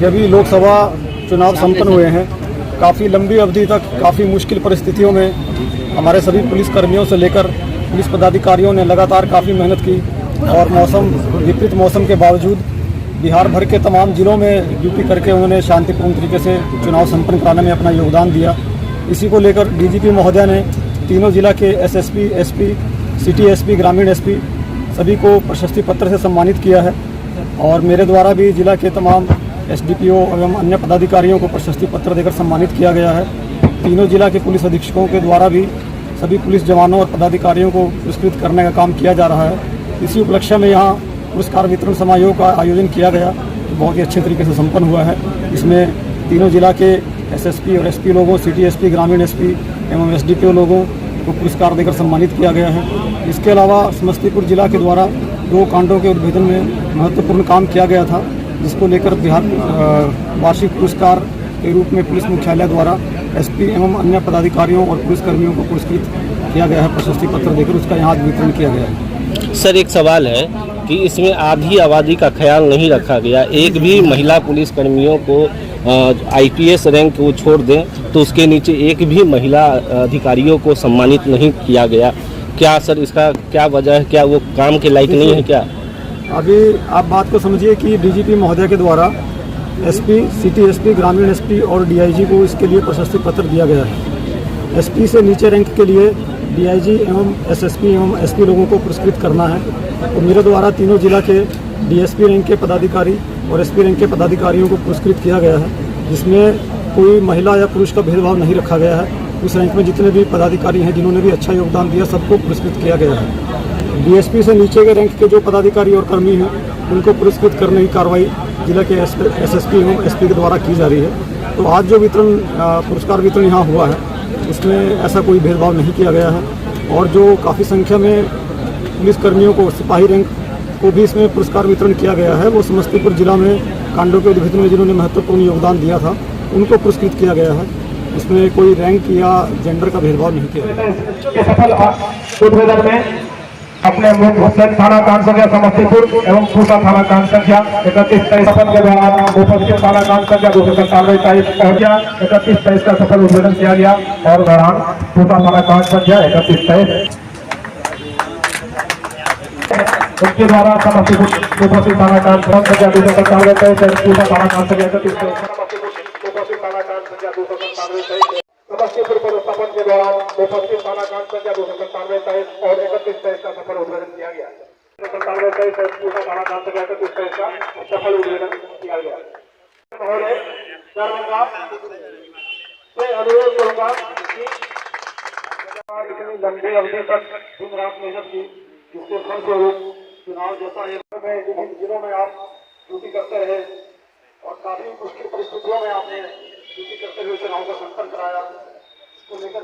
कि अभी लोकसभा चुनाव संपन्न हुए हैं। काफ़ी लंबी अवधि तक काफ़ी मुश्किल परिस्थितियों में हमारे सभी पुलिसकर्मियों से लेकर पुलिस पदाधिकारियों ने लगातार काफ़ी मेहनत की और विपरीत मौसम के बावजूद बिहार भर के तमाम जिलों में ड्यूटी करके उन्होंने शांतिपूर्ण तरीके से चुनाव संपन्न कराने में अपना योगदान दिया। इसी को लेकर डीजीपी महोदय ने तीनों जिला के एसएसपी, एसपी, सिटी एसपी, ग्रामीण एसपी सभी को प्रशस्ति पत्र से सम्मानित किया है और मेरे द्वारा भी जिला के तमाम एसडीपीओ एवं अन्य पदाधिकारियों को प्रशस्ति पत्र देकर सम्मानित किया गया है। तीनों जिला के पुलिस अधीक्षकों के द्वारा भी सभी पुलिस जवानों और पदाधिकारियों को पुरस्कृत करने का काम किया जा रहा है। इसी उपलक्ष्य में यहाँ पुरस्कार वितरण समारोह का आयोजन किया गया, तो बहुत ही अच्छे तरीके से संपन्न हुआ है। इसमें तीनों जिला के एसएसपी और एसपी लोगों, सिटी एसपी, ग्रामीण एसपी एवं एसडीपीओ लोगों को पुरस्कार देकर सम्मानित किया गया है। इसके अलावा समस्तीपुर जिला के द्वारा 2 कांडों के उद्भेदन में महत्वपूर्ण काम किया गया था, जिसको लेकर बिहार वार्षिक पुरस्कार के रूप में पुलिस मुख्यालय द्वारा एसपी एवं अन्य पदाधिकारियों और पुलिसकर्मियों को पुरस्कृत किया गया है। प्रशस्ति पत्र देकर उसका यहाँ वितरण किया गया है। सर, एक सवाल है कि इसमें आधी आबादी का ख्याल नहीं रखा गया। एक भी महिला पुलिसकर्मियों को आईपीएस रैंक वो छोड़ दें तो उसके नीचे एक भी महिला अधिकारियों को सम्मानित नहीं किया गया। क्या सर इसका क्या वजह है? क्या वो काम के लायक नहीं है क्या? अभी आप बात को समझिए कि डीजीपी महोदय के द्वारा एसपी, सिटी एसपी, ग्रामीण एसपी और डीआईजी को इसके लिए प्रशस्ति पत्र दिया गया है। एसपी से नीचे रैंक के लिए डीआईजी एवं एसएसपी एवं एसपी लोगों को पुरस्कृत करना है। तो मेरे द्वारा तीनों जिला के डीएसपी रैंक के पदाधिकारी और एसपी रैंक के पदाधिकारियों को पुरस्कृत किया गया है, जिसमें कोई महिला या पुरुष का भेदभाव नहीं रखा गया है। उस रैंक में जितने भी पदाधिकारी हैं जिन्होंने भी अच्छा योगदान दिया, सबको पुरस्कृत किया गया है। डीएसपी से नीचे के रैंक के जो पदाधिकारी और कर्मी हैं उनको पुरस्कृत करने की कार्रवाई जिला के एसएसपी एवं एसपी के द्वारा की जा रही है। तो आज जो पुरस्कार वितरण यहाँ हुआ है उसमें ऐसा कोई भेदभाव नहीं किया गया है और जो काफ़ी संख्या में पुलिसकर्मियों को, सिपाही रैंक को भी इसमें पुरस्कार वितरण किया गया है। वो समस्तीपुर जिला में कांडों के उद्भेदन में जिन्होंने महत्वपूर्ण योगदान दिया था उनको पुरस्कृत किया गया है। इसमें कोई रैंक या जेंडर का भेदभाव नहीं किया गया। सफल उद्भेदन में अपने मुख्य थाना कांड संख्या समस्तीपुर एवं पूसा थाना कांड संख्या 31-23 सफल के दौरान उपस्थित थाना कांड संख्या 297-23 पहुंच गया। 31-23 का सफल उद्भेदन किया गया और दौरान पूसा थाना कांड संख्या 31-23 उसके द्वारा समस्तीपुर उपस्थित थाना कांड संख्या 297-23 पूसा थाना कांड संख्या 31-23 उपस्थित थाना कांड संख्या 297-23 समस्तीपुर पदस्थापन के दौरान उपस्थित थाना कांड संख्या 297-23 और 31-23 का सफल उद्भेदन किया गया। 297-23 पूसा थाना कांड संख्या 31-23 का सफल उद्भेदन किया गया। महोदय से अनुरोध करूंगा कि इतनी लंबी अवधि तक दिन रात मेहनत की, जिसके फलस्वरूप चुनाव जैसा विभिन्न जिलों में आप ड्यूटी करते रहे और काफी मुश्किल परिस्थितियों में आपने ड्यूटी करते हुए चुनाव का संपन्न कराया। इसको लेकर